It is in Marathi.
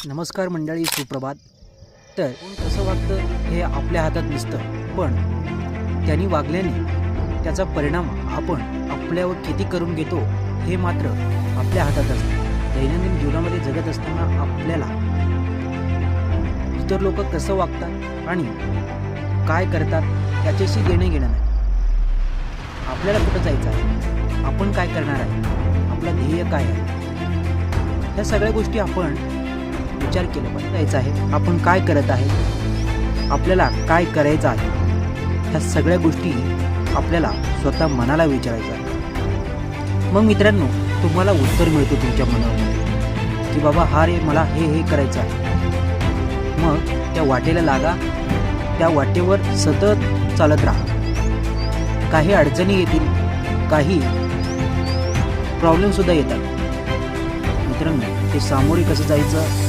नमस्कार मंडळी, सुप्रभात. तर कसं वागतं हे आपल्या हातात नसतं, पण त्यांनी वागल्याने त्याचा परिणाम आपण आपल्यावर किती करून घेतो हे मात्र आपल्या हातात असतं. दैनंदिन जीवनामध्ये जगत असताना आपल्याला इतर लोक कसं वागतात आणि काय करतात याच्याशी देणं घेणं नाही. आपल्याला कुठं जायचं आहे, आपण काय करणार आहे, आपलं ध्येय काय आहे, ह्या सगळ्या गोष्टी आपण विचार केला पाहिजे. जायचं आहे, आपण काय करत आहे, आपल्याला काय करायचं आहे, ह्या सगळ्या गोष्टी आपल्याला स्वतः मनाला विचारायचं आहे. मग मित्रांनो, तुम्हाला उत्तर मिळतो तुमच्या मनामध्ये की बाबा हा रे, मला हे करायचं आहे. मग त्या वाटेला लागा, त्या वाटेवर सतत चालत राहा. काही अडचणी येतील, काही प्रॉब्लेमसुद्धा येतात. मित्रांनो, ते सामोरे कसं जायचं